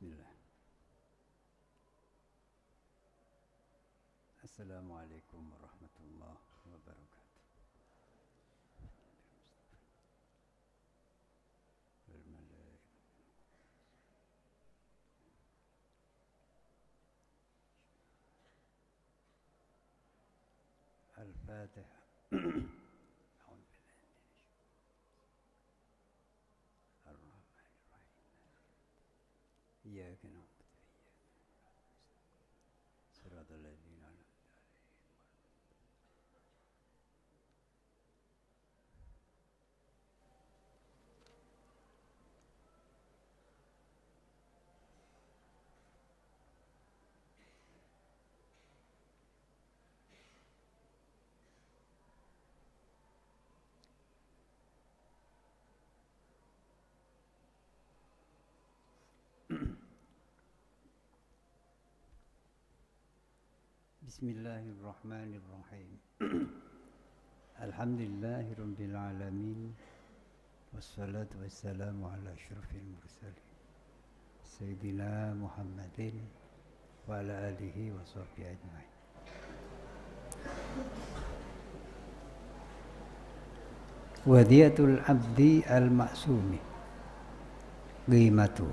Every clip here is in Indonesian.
Bismillah. Assalamualaikum warahmatullahi wabarakatuh. Al-Fatiha. إياك نعبد صراط الذين أنعمت Bismillahirrahmanirrahim. Alhamdulillahi rabbil alamin. Wassalatu wassalamu ala asyrafil mursalin Sayyidina Muhammadin wa ala alihi wa sahbihi ajma'in. Wadiyatul abdi al-ma'sumi qimatu.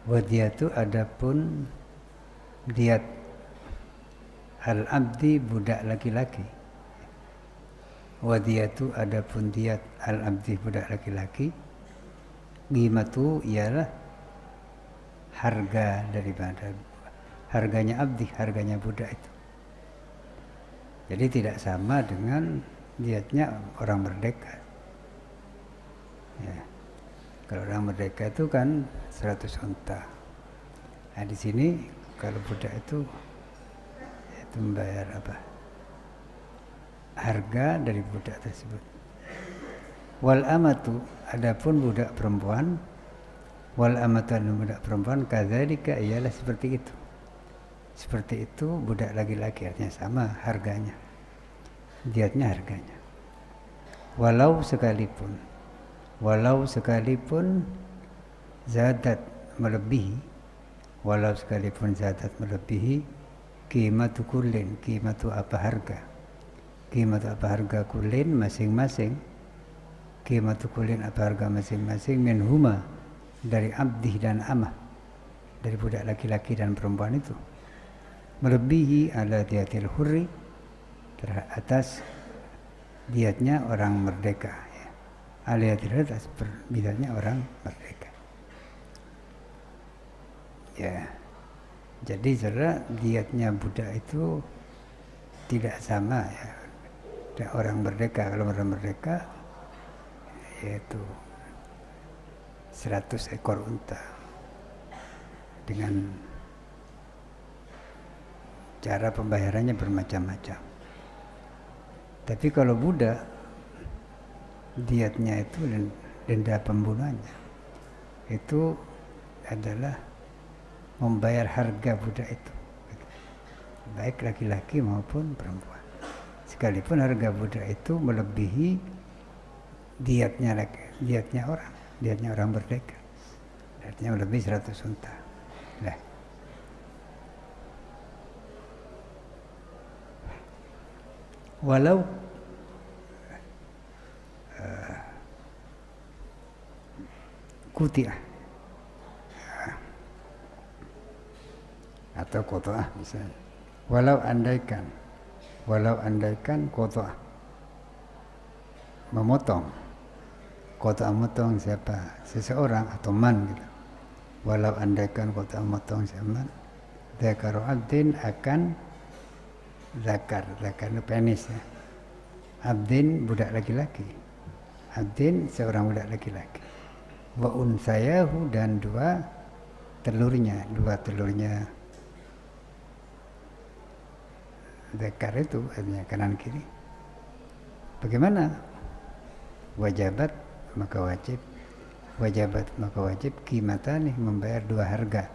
Wadiyatu adapun diat al-abdi budak laki-laki. Wadiyatu adapun diat al-abdi budak laki-laki. Qimatu ialah harga daripada harganya abdi, harganya budak itu. Jadi tidak sama dengan diatnya orang merdeka. Ya. Kalau orang merdeka itu kan 100 unta. Nah di sini kalau budak itu membayar apa? Harga dari budak tersebut. Wal amatu adapun budak perempuan, wal amatu budak perempuan kadzalika ialah seperti itu. Seperti itu budak laki-laki artinya sama harganya. Diatnya harganya. Walau sekalipun zadat melebihi, walau sekalipun zadat melebihi qimatu kullin, qimatu apa harga kullin masing-masing, qimatu kullin apa harga masing-masing minhuma dari abdi dan amah, dari budak laki-laki dan perempuan itu, melebihi ala diatil hurri, atas diatnya orang merdeka, ya. Ala diatil atas diatnya orang merdeka, ya. Jadi saudara, diatnya budak itu tidak sama, ya. Dan orang merdeka, kalau orang merdeka yaitu 100 ekor unta dengan cara pembayarannya bermacam-macam. Tapi kalau budak diatnya itu denda pembunuhannya itu adalah membayar harga budak itu, baik laki-laki maupun perempuan. Sekalipun harga budak itu melebihi diatnya orang merdeka, artinya lebih 100 unta. Nah, walau kutiah atau qota'ah misalnya. Walau andaikan qota'ah memotong, qota'ah memotong siapa? Seseorang atau man gitu. Walau andaikan qota'ah memotong siapa man, dzakaru abdin akan zakar itu penis, ya. Abdin budak laki-laki, abdin seorang budak laki-laki, wa unsayahu dan dua telurnya zakar itu artinya kanan kiri. Bagaimana? Wajabat maka wajib qimatani membayar dua harga.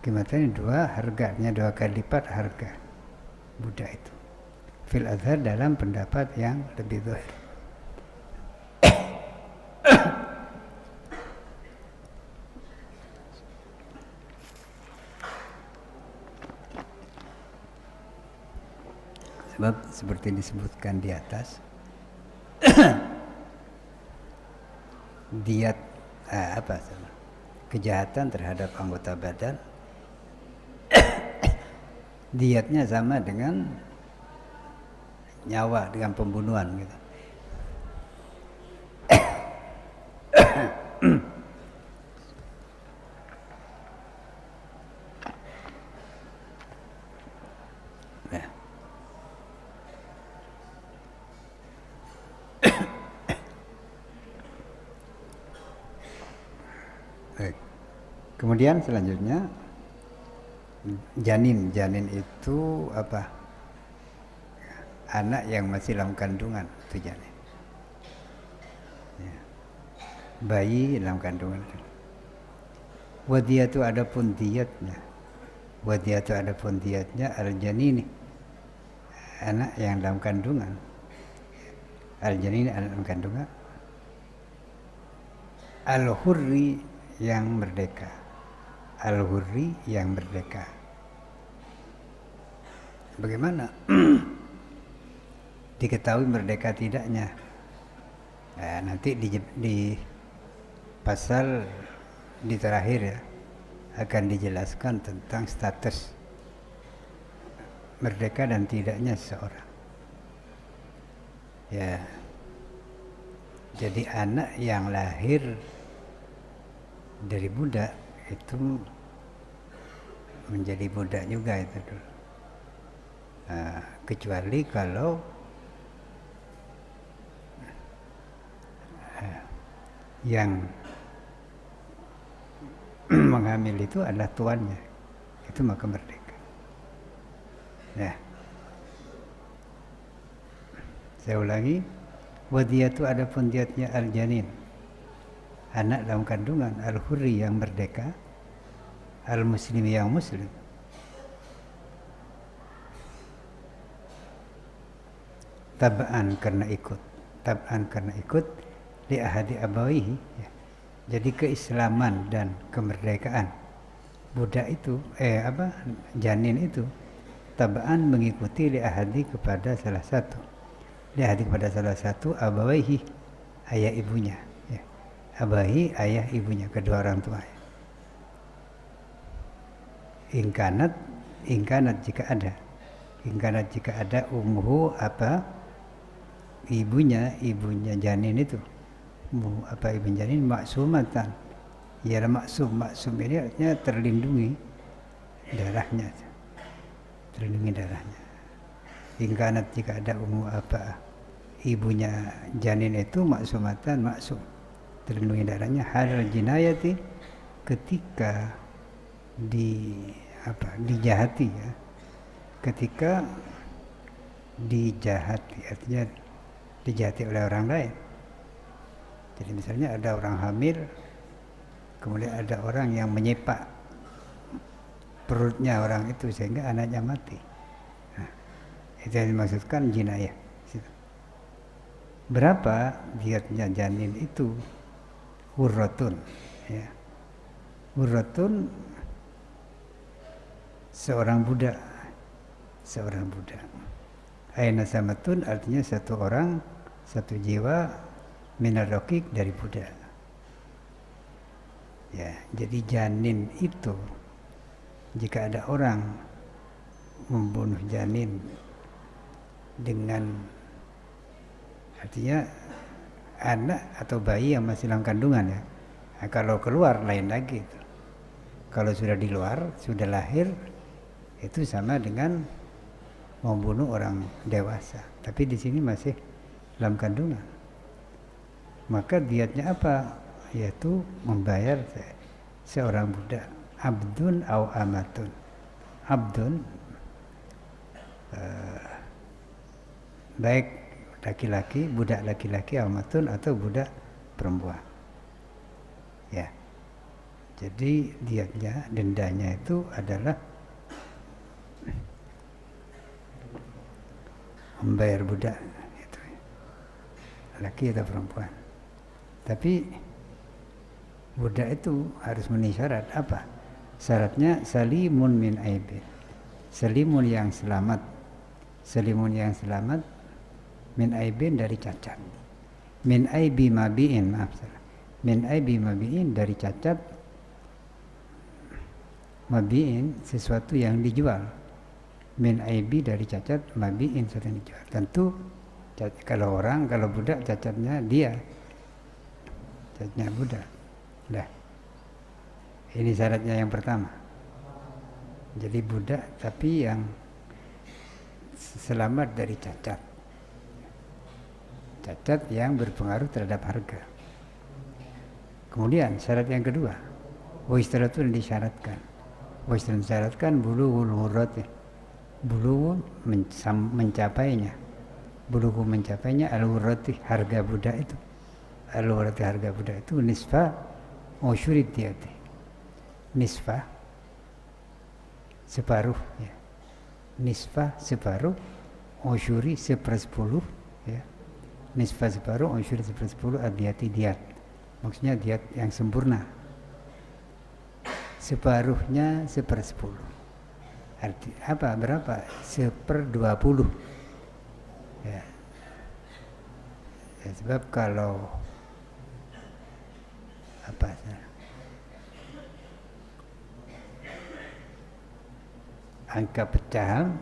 Qimatani dua harga, artinya dua kali lipat harga budak itu. Fil azhar dalam pendapat yang lebih zahir. Sebab seperti disebutkan di atas, diat kejahatan terhadap anggota badan, diatnya sama dengan nyawa, dengan pembunuhan gitu. Nah. Kemudian selanjutnya janin itu apa? Anak yang masih dalam kandungan, itu janin. Ya. Bayi dalam kandungan. Wadiyatu adapun diatnya. Wadiyatu adapun diatnya al-janini, anak yang dalam kandungan. Al-janini anak dalam kandungan. Al-hurri yang merdeka. Al-hurri yang merdeka. Bagaimana diketahui merdeka tidaknya? Nah, nanti di pasal di terakhir ya akan dijelaskan tentang status merdeka dan tidaknya seseorang. Ya, jadi anak yang lahir dari budak itu menjadi budak juga itu dulu. Kecuali kalau yang menghamil itu adalah tuannya, itu maka merdeka. Ya, saya ulangi, wadiyatu adapun diatnya al-janin, anak dalam kandungan, al-hurri yang merdeka, al-muslimi yang muslim. Tab'an karena ikut li ahadi abawihi, ya. Jadi keislaman dan kemerdekaan budak itu janin itu tab'an mengikuti li ahadi kepada salah satu abawihi, ayah ibunya, ya. Abahi ayah ibunya, kedua orang tua. Ingkanat jika ada ummuhu ibunya janin itu, ibu janin maksumatan, ya maksum ini artinya terlindungi darahnya. Ingkanat jika ada ibunya janin itu maksumatan, maksum terlindungi darahnya, halal jinayati, ketika dijahati, ya. Ketika dijahati artinya dijahati oleh orang lain. Jadi misalnya ada orang hamil, kemudian ada orang yang menyepak perutnya orang itu sehingga anaknya mati. Nah, itu yang dimaksudkan jinayah. Berapa diatnya janin itu? Hurratun, ya. Hurratun seorang budak. Aina samatun artinya satu orang, satu jiwa, minar rokik dari budak. Ya, jadi janin itu jika ada orang membunuh janin dengan artinya anak atau bayi yang masih dalam kandungan, ya. Nah, kalau keluar lain lagi itu. Kalau sudah di luar, sudah lahir, itu sama dengan membunuh orang dewasa. Tapi di sini masih dalam kandungan. Maka diatnya apa? Yaitu membayar seorang budak, abdun au amatun. Abdun baik laki-laki, budak laki-laki, amatun atau budak perempuan. Ya. Jadi diatnya, dendanya itu adalah membayar budak itu, laki atau perempuan. Tapi budak itu harus memenuhi syarat apa? Syaratnya salimun min aibin, salimun yang selamat selimun yang selamat, min aibin dari cacat, min aibi mabiin, maaf salah, min aibi mabiin dari cacat, mabiin sesuatu yang dijual, min aibi dari cacat, mabiin sesuatu yang dijual. Tentu kalau budak cacatnya dia, cacatnya budak. Dah, ini syaratnya yang pertama. Jadi budak tapi yang selamat dari cacat, cacat yang berpengaruh terhadap harga. Kemudian syarat yang kedua, waistaratu disyaratkan, disyaratkan bulughul ghurrati, bulughu mencapainya, bulughu mencapainya al-ghurrati harga budak itu, al-ghurrati harga budak itu nisfa usyuri diyati, nisfa separuh ya, nisfa separuh, usyuri 1/10 ya, nisfa separuh, usyuri 1/10 adiyati diat, maksudnya diat yang sempurna, separuhnya 1/10. Arti apa? Berapa? 1/20 ya. Ya, sebab kalau apa angka pecahan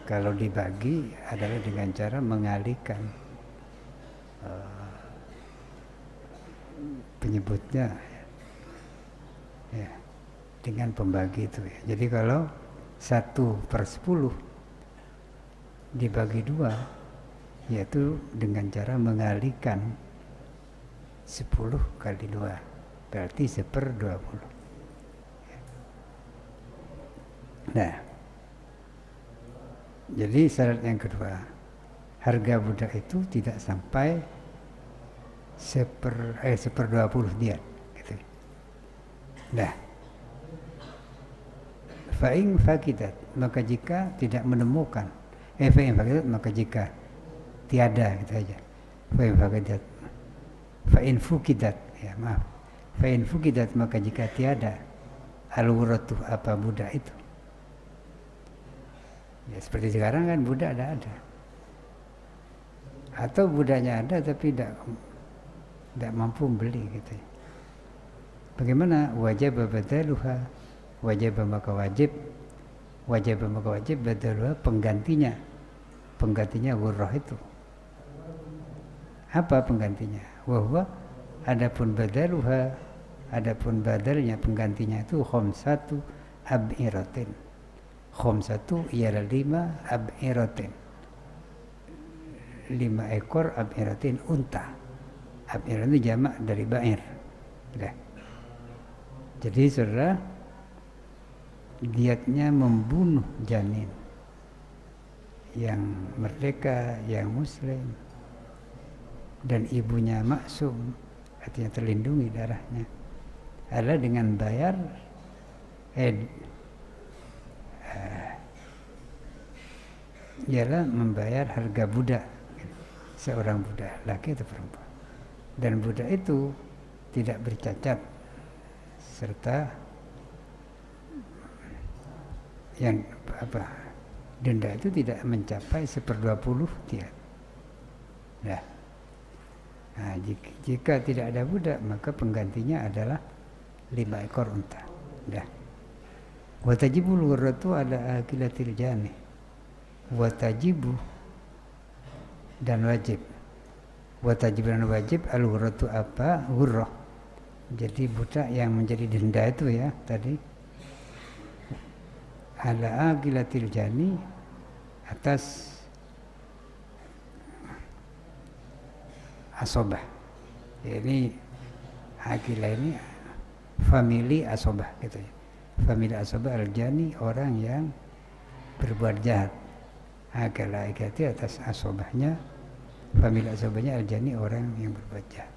kalau dibagi adalah dengan cara mengalihkan penyebutnya ya, dengan pembagi itu ya. Jadi kalau 1/10 dibagi 2 yaitu dengan cara mengalihkan 10 kali 2 berarti 1/20. Nah, jadi syarat yang kedua, harga budak itu tidak sampai 1/20 diat gitu. Nah, fa'in fakidat, maka jika tidak menemukan, fa'in fakidat, maka jika tiada gitu aja, fa'in fakidat, fa'in fukidat ya maaf, fa'in fukidat, maka jika tiada al-ghurratu apa budak itu ya, seperti sekarang kan budak ada, atau budaknya ada tapi tidak mampu beli gitu. Bagaimana? Wajib badaluha, wajib maka wajib badaluha penggantinya ghurrah itu. Apa penggantinya? Wahwa adapun badaluha, adapun badalnya penggantinya itu khamsatu ab'iratin. Khamsatu ialah 5 ab'iratin, 5 ekor ab'iratin unta. Ab'iratin itu jamak dari ba'ir. Jadi saudara, diatnya membunuh janin yang merdeka, yang muslim, dan ibunya maksum, artinya terlindungi darahnya, adalah dengan bayar ialah membayar harga budak, seorang budak laki atau perempuan, dan budak itu tidak bercacat serta yang denda itu tidak mencapai 1/20 diat. Nah, jika tidak ada budak maka penggantinya adalah 5 ekor unta. Dah. Watajibul ghurratu ala akilatil jani. Watajibu dan wajib. Watajib dan wajib al-ghurratu apa? Ghurrah. Jadi budak yang menjadi denda itu ya tadi ala akilatil jani, atas asobah. Ini akilah ini famili asobah gitu ya. Famili asobah al-jani, orang yang berbuat jahat. Akilah itu atas asobahnya, famili asobahnya al-jani, orang yang berbuat jahat.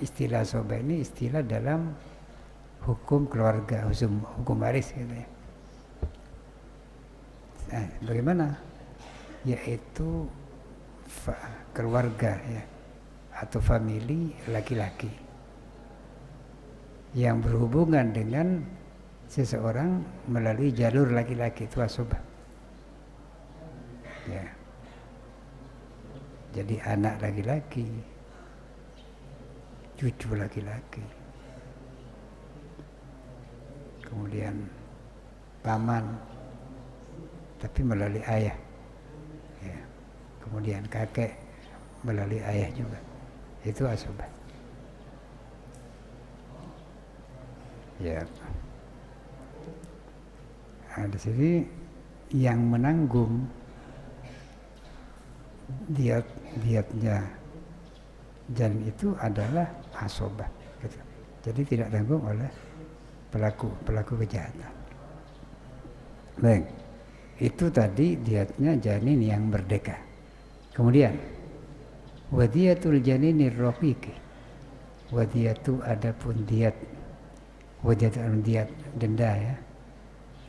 Istilah asobah ini istilah dalam hukum keluarga, hukum waris gitu ya. Bagaimana? Yaitu keluarga ya, atau famili laki-laki yang berhubungan dengan seseorang melalui jalur laki-laki, itu asobah. Ya. Jadi anak laki-laki, cucu laki-laki, kemudian paman, tapi melalui ayah. Ya. Kemudian kakek melalui ayah juga, itu asobah. Ya. Nah, di sini yang menanggung diatnya janin itu adalah asobah, gitu. Jadi tidak tanggung oleh pelaku kejahatan. Baik, itu tadi diatnya janin yang merdeka. Kemudian wadiyatul janinir raqiqi, wadiyatu adapun diat, wadiyatu diat denda ya,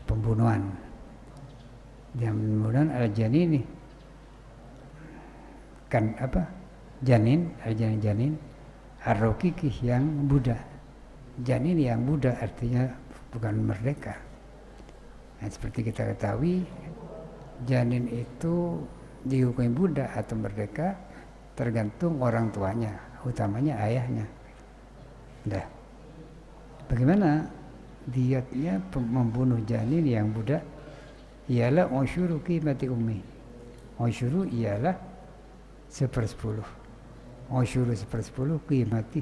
pembunuhan. Yang pembunuhan al janini kan apa? Janin, janin ar-raqiqi yang budak. Janin yang budak artinya bukan merdeka. Nah, seperti kita ketahui, janin itu dihukumi budak atau merdeka tergantung orang tuanya, utamanya ayahnya. Dah. Bagaimana diatnya membunuh janin yang budak? Ialah usyuru qimati ummi. Usyuru ialah 1/10. Usyuru 1/10 qimati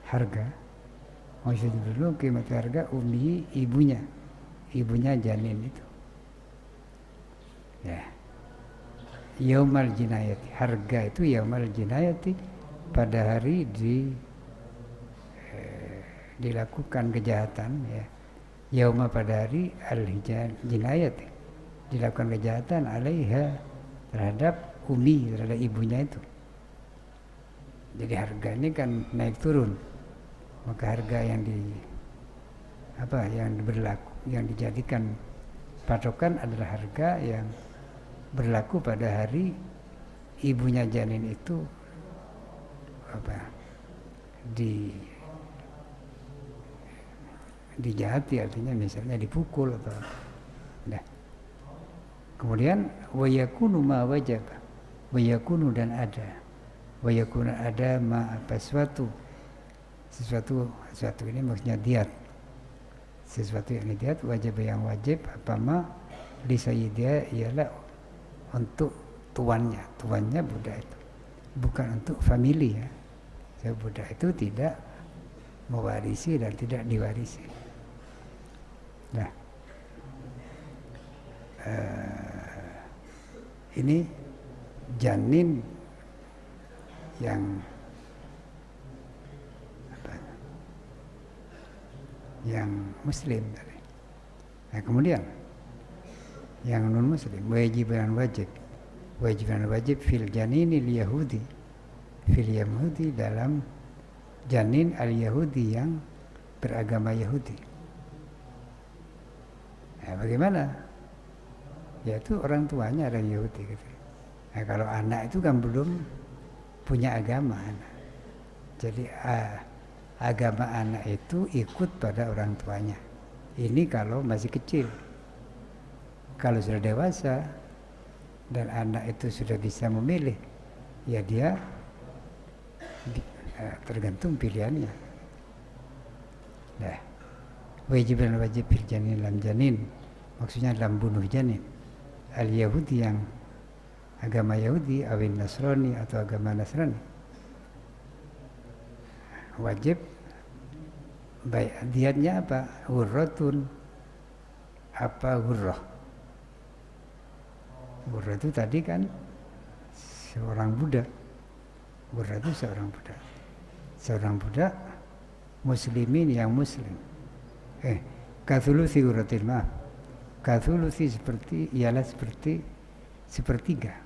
harga. Usyuru dulu qimati harga ummi, ibunya janin itu. Ya. Yaumal jinayati, harga itu yaumal jinayati, pada hari dilakukan kejahatan ya. Yauma pada hari al-jinayati, dilakukan kejahatan alaiha, terhadap umi, terhadap ibunya itu. Jadi harga ini kan naik turun. Maka harga yang berlaku, yang dijadikan patokan adalah harga yang berlaku pada hari ibunya janin itu dijahati, artinya misalnya dipukul atau nah. Kemudian wayakunu ma wajib, wayakunu dan ada, wayakunu ada ma apa sesuatu ini maksudnya diat, sesuatu yang diat, wajib yang wajib apa ma li sayyidiha, ialah untuk tuannya budak itu, bukan untuk famili ya. Sebab budak itu tidak mewarisi dan tidak diwarisi. Nah, ini janin yang muslim tadi. Nah, kemudian yang non muslim, wajiban wajib fil janinil yahudi, fil yahudi, dalam janin al yahudi yang beragama Yahudi. Nah, bagaimana? Yaitu orang tuanya orang Yahudi gitu. Nah, kalau anak itu kan belum punya agama anak. Jadi agama anak itu ikut pada orang tuanya. Ini kalau masih kecil. Kalau sudah dewasa dan anak itu sudah bisa memilih, ya dia tergantung pilihannya. Nah, wajib fil janin, dalam janin, maksudnya dalam bunuh janin. Al Yahudi yang agama Yahudi, awin Nasrani atau agama Nasrani, wajib baik diatnya apa? Hurratun, apa hurrah? Hurrah itu tadi kan seorang budak. Hurrah itu seorang budak muslimin yang muslim. Kathulusi hurratin, maaf. Kathulusi ialah seperti sepertiga.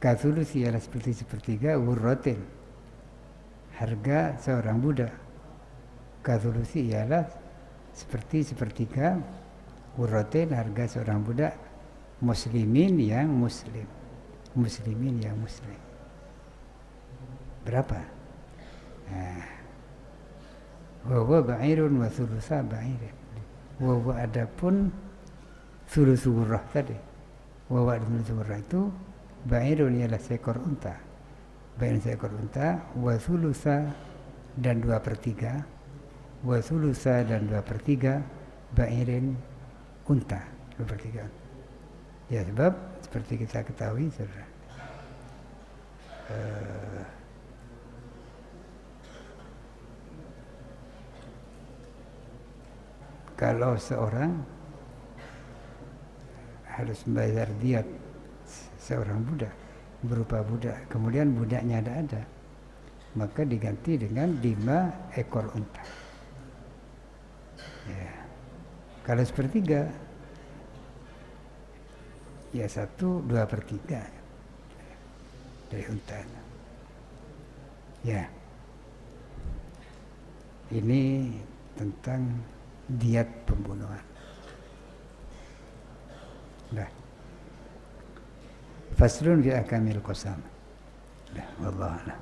Kathulusi ialah seperti sepertiga hurratin, harga seorang budak. Kathulusi ialah seperti sepertiga hurratin, harga seorang budak muslimin yang muslim. Berapa? Wa ba'irun wa thulutha ba'irin. Wa adapun sulusurah tadi. Wa sulusurah itu ba'irun ialah seekor unta. Ba'irun seekor unta, wa sulusa dan 2/3, wa sulusa dan 2/3 ba'irin unta, 2/3. Ya sebab seperti kita ketahui saudara, kalau seorang harus membayar diat seorang budak berupa budak, kemudian budaknya ada, maka diganti dengan 5 ekor unta. Ya. Kalau 1/3, ya 1/2/3 dari unta. Ya, ini tentang diat pembunuhan. Nah, faslun fi akamil qasam. Nah, wallahu a'lam.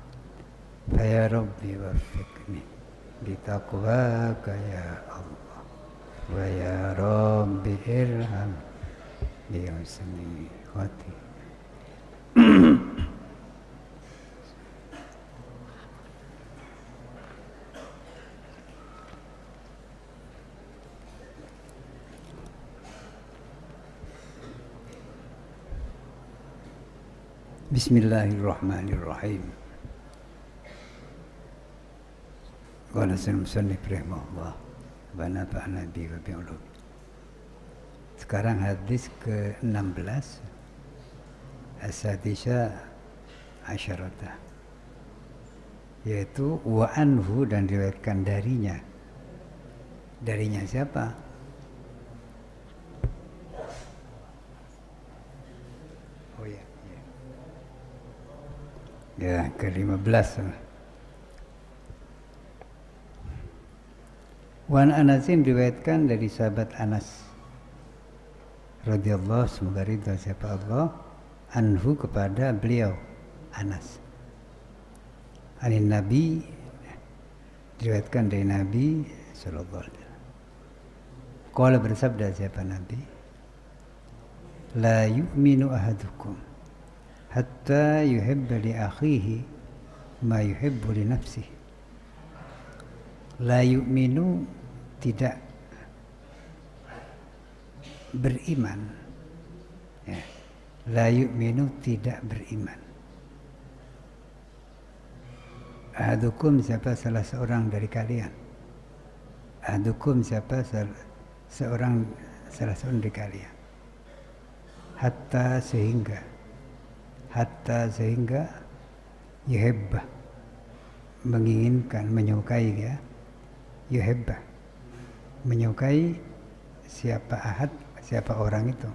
Fa ya rabbi waffiqni bi taqwaka ya Allah, wa ya rabbi irham bi husni khati. Bismillahirrahmanirrahim. Qala musannif rahimahullah wa nafa'ana bihi wa bi'ulum. Sekarang hadis ke-16, as-sadisa asyarata, yaitu wa anhu, dan diriwayatkan darinya. Darinya siapa? Oh ya, ya ke-15. Wan Anasin, diriwayatkan dari sahabat Anas radhiyallahu, semoga ridha siapa Allah, anhu, kepada beliau Anas. Anin Nabi, diriwayatkan dari Nabi sallallahu alaihi wasallam. Qala, bersabda siapa Nabi, la yu'minu ahadukum hatta yuhibba li akhihi ma yuhibbu li nafsihi. La yu'minu, tidak beriman. Ya. La yu'minu, tidak beriman. Ahadukum, siapa salah seorang dari kalian. Ahadukum, siapa salah seorang dari kalian. Hatta, sehingga yuhibba, menginginkan, menyukai, ya. Yuhibba, menyukai siapa ahad, siapa orang itu.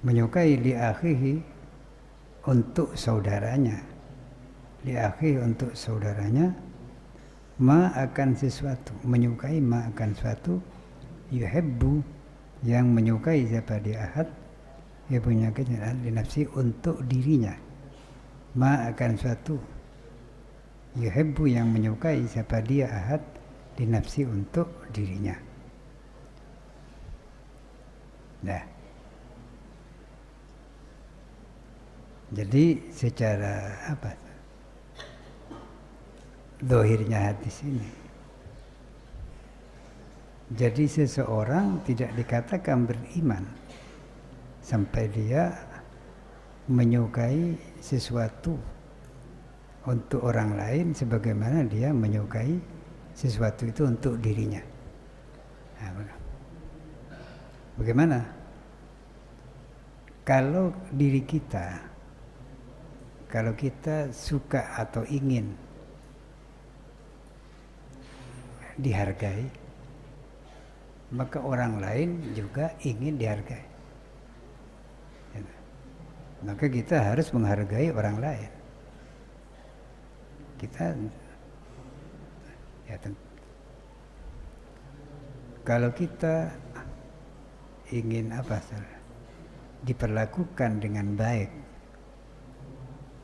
Menyukai li akhihi, untuk saudaranya. Li akhihi, untuk saudaranya. Ma, akan sesuatu. Menyukai ma, akan sesuatu. Yuhibbu, yang menyukai siapa dia ahad. Dia punya kenyaan di nafsi, untuk dirinya. Ma, akan sesuatu. Yuhibbu, yang menyukai siapa dia ahad di nafsi, untuk dirinya. Nah, jadi secara apa? Dohirnya hadis ini. Jadi seseorang tidak dikatakan beriman sampai dia menyukai sesuatu untuk orang lain sebagaimana dia menyukai sesuatu itu untuk dirinya. Nah, bagaimana? Kalau diri kita, kalau kita suka atau ingin dihargai, maka orang lain juga ingin dihargai. Maka kita harus menghargai orang lain. Kita, ya, kalau kita ingin diperlakukan dengan baik,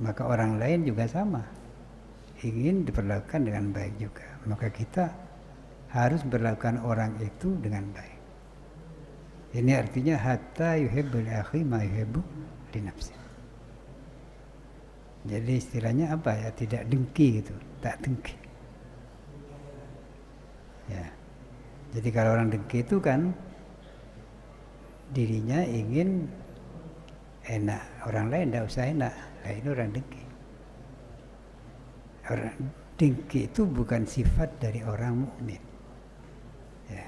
maka orang lain juga sama, ingin diperlakukan dengan baik juga. Maka kita harus memperlakukan orang itu dengan baik. Ini artinya hatta yuhibbu li akhi ma yuhibbu li nafsi. Jadi istilahnya apa ya? Tidak dengki gitu, tak dengki. Ya. Jadi kalau orang dengki itu kan dirinya ingin enak, orang lain tidak usah enak. Nah, ini orang dengki. Orang dengki itu bukan sifat dari orang mukmin. Ya.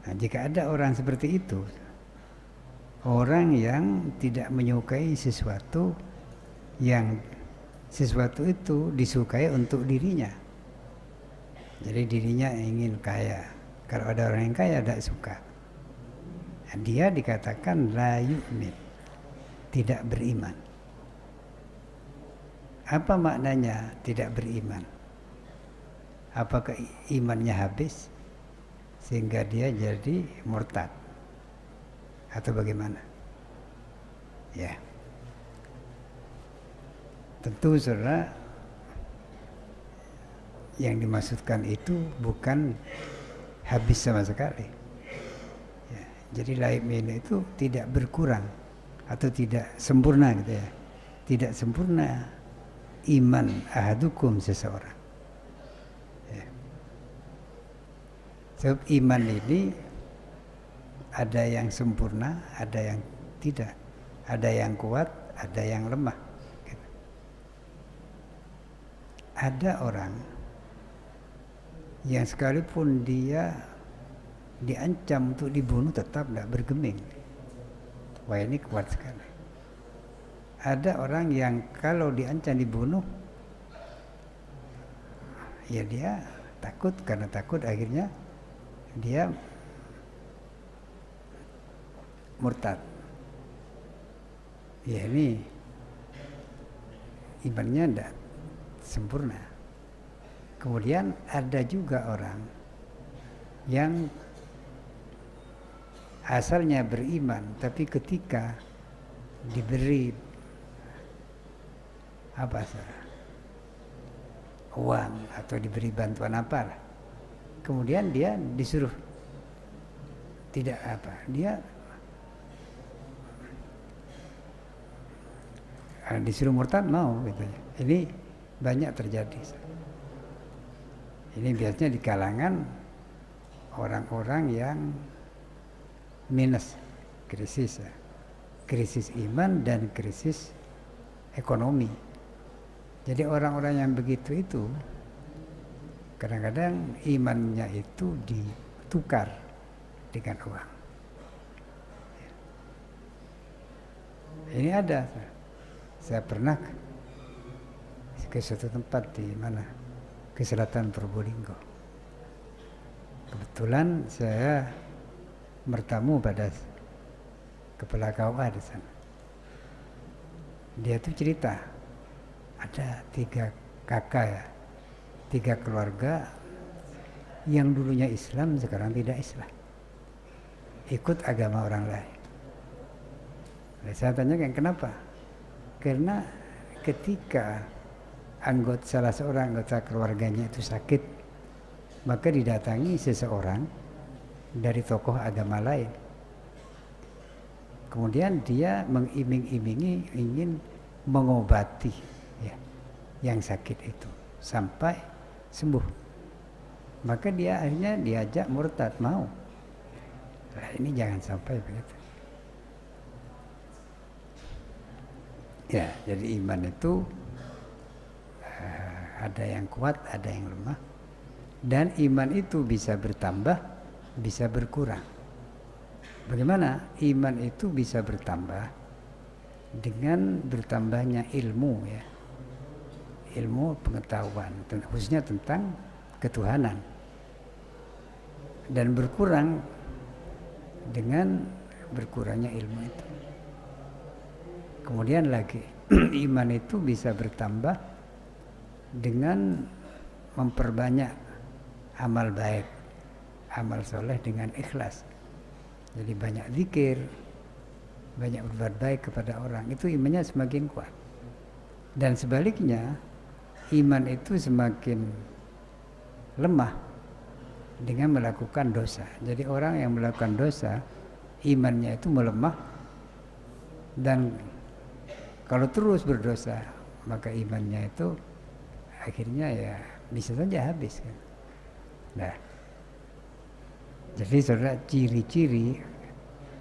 Nah, jika ada orang seperti itu, orang yang tidak menyukai sesuatu yang sesuatu itu disukai untuk dirinya. Jadi dirinya ingin kaya. Kalau ada orang yang kaya tidak suka. Nah, dia dikatakan la yu'min, tidak beriman. Apa maknanya tidak beriman? Apakah imannya habis sehingga dia jadi murtad? Atau bagaimana? Ya. Tentu saudara, yang dimaksudkan itu bukan habis sama sekali. Ya. Jadi la yu'min itu tidak berkurang atau tidak sempurna gitu ya. Tidak sempurna iman ahadukum seseorang. Ya. Sebab iman ini ada yang sempurna, ada yang tidak, ada yang kuat, ada yang lemah. Gitu. Ada orang yang sekalipun dia diancam untuk dibunuh tetap tidak bergeming. Wah, ini kuat sekali. Ada orang yang kalau diancam dibunuh, ya dia takut, karena takut akhirnya dia murtad. Ya, ini imannya tidak sempurna. Kemudian ada juga orang yang asalnya beriman, tapi ketika diberi uang atau diberi bantuan apa, kemudian dia disuruh tidak dia disuruh murtad mau gitu. Ini banyak terjadi. Ini biasanya di kalangan orang-orang yang minus, krisis iman dan krisis ekonomi. Jadi orang-orang yang begitu itu kadang-kadang imannya itu ditukar dengan uang. Ini ada. Saya pernah ke suatu tempat di mana, ke selatan Probolinggo. Kebetulan saya bertamu pada kepala KUA di sana. Dia tuh cerita, ada 3 kakak ya, 3 keluarga yang dulunya Islam sekarang tidak Islam, ikut agama orang lain. Nah, saya tanyakan kenapa? Karena ketika salah seorang anggota keluarganya itu sakit, maka didatangi seseorang dari tokoh agama lain. Kemudian dia mengiming-imingi ingin mengobati ya, yang sakit itu sampai sembuh. Maka dia akhirnya diajak murtad, mau. Nah, ini jangan sampai begitu. Ya, jadi iman itu ada yang kuat, ada yang lemah. Dan iman itu bisa bertambah, bisa berkurang. Bagaimana iman itu bisa bertambah? Dengan bertambahnya ilmu ya. Ilmu pengetahuan, khususnya tentang ketuhanan. Dan berkurang dengan berkurangnya ilmu itu. Kemudian lagi, iman itu bisa bertambah dengan memperbanyak amal baik, amal soleh dengan ikhlas. Jadi banyak zikir, banyak berbuat baik kepada orang, itu imannya semakin kuat. Dan sebaliknya, iman itu semakin lemah dengan melakukan dosa. Jadi orang yang melakukan dosa, imannya itu melemah, dan kalau terus berdosa, maka imannya itu akhirnya ya bisa saja habis kan. Nah, jadi saudara, ciri-ciri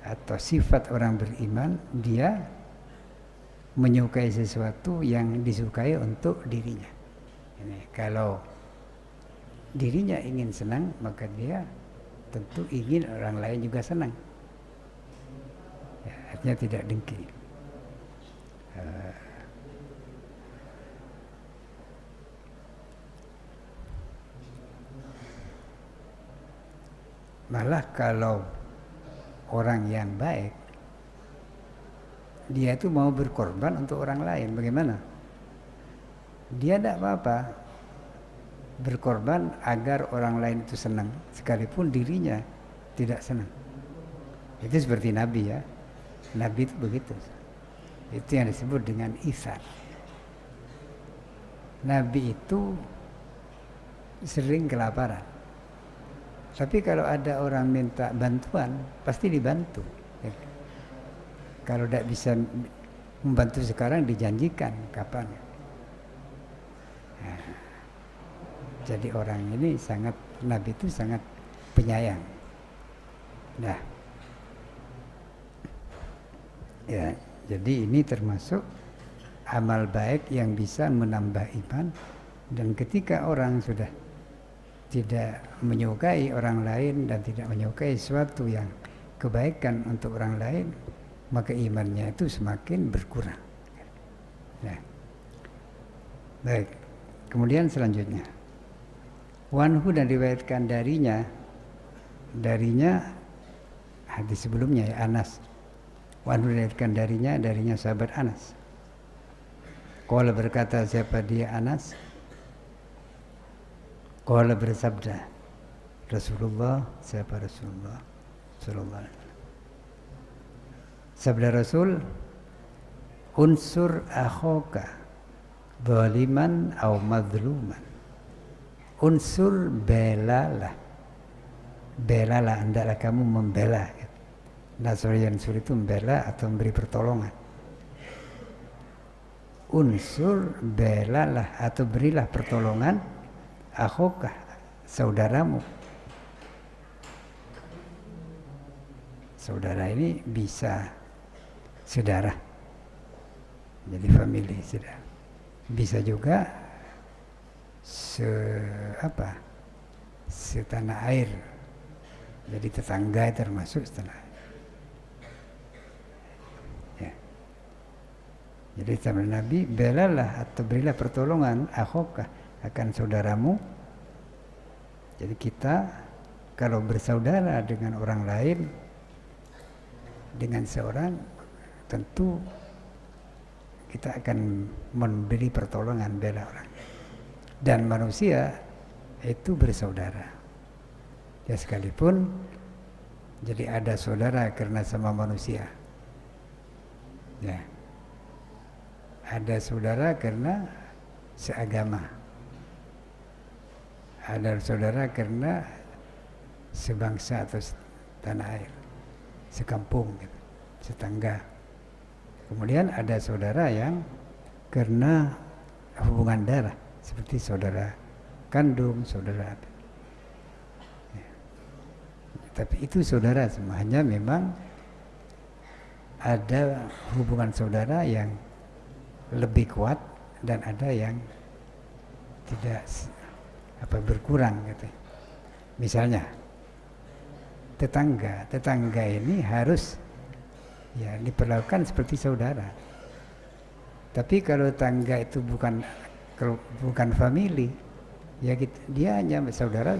atau sifat orang beriman, dia menyukai sesuatu yang disukai untuk dirinya. Ini, kalau dirinya ingin senang, maka dia tentu ingin orang lain juga senang. Ya, artinya tidak dengki. Malah kalau orang yang baik, dia itu mau berkorban untuk orang lain. Bagaimana? Dia tidak apa-apa berkorban agar orang lain itu senang, sekalipun dirinya tidak senang. Itu seperti Nabi ya. Nabi itu begitu. Itu yang disebut dengan itsar. Nabi itu sering kelaparan. Tapi kalau ada orang minta bantuan, pasti dibantu. Kalau tidak bisa membantu sekarang, dijanjikan kapan. Nah, jadi orang ini sangat, Nabi itu sangat penyayang. Nah, ya, jadi ini termasuk amal baik yang bisa menambah iman. Dan ketika orang sudah tidak menyukai orang lain dan tidak menyukai sesuatu yang kebaikan untuk orang lain, maka imannya itu semakin berkurang. Nah, baik. Kemudian selanjutnya, wanhu, dan diriwayatkan darinya hadis sebelumnya ya, Anas. Wanhu, diriwayatkan darinya sahabat Anas. Qala, berkata siapa dia, Anas? Qala, bersabda Rasulullah, siapa Rasulullah sallallahu alaihi wasallam. Sabda Rasul, unsur akhoka zaliman au madluman. Unsur, belalah hendaklah kamu membela. Nasr yansur itu membela atau memberi pertolongan. Unsur, belalah atau berilah pertolongan akhoka, saudaramu. Saudara ini bisa saudara, jadi family, saudara. Bisa juga setanah air, jadi tetangga termasuk setanah air. Ya. Jadi sabda Nabi, belalah atau berilah pertolongan akhoka, akan saudaramu. Jadi kita kalau bersaudara dengan orang lain, dengan seorang, tentu kita akan memberi pertolongan, bela orang. Dan manusia itu bersaudara. Ya, sekalipun jadi ada saudara karena sama manusia. Ya. Ada saudara karena seagama. Ada saudara karena sebangsa atau tanah air, sekampung, gitu, setangga. Kemudian ada saudara yang karena hubungan darah, seperti saudara kandung, saudara. Ya. Tapi itu saudara semua, hanya memang ada hubungan saudara yang lebih kuat dan ada yang tidak berkurang gitu. Misalnya tetangga ini harus ya diperlakukan seperti saudara. Tapi kalau tetangga itu bukan family, ya gitu, dia hanya saudara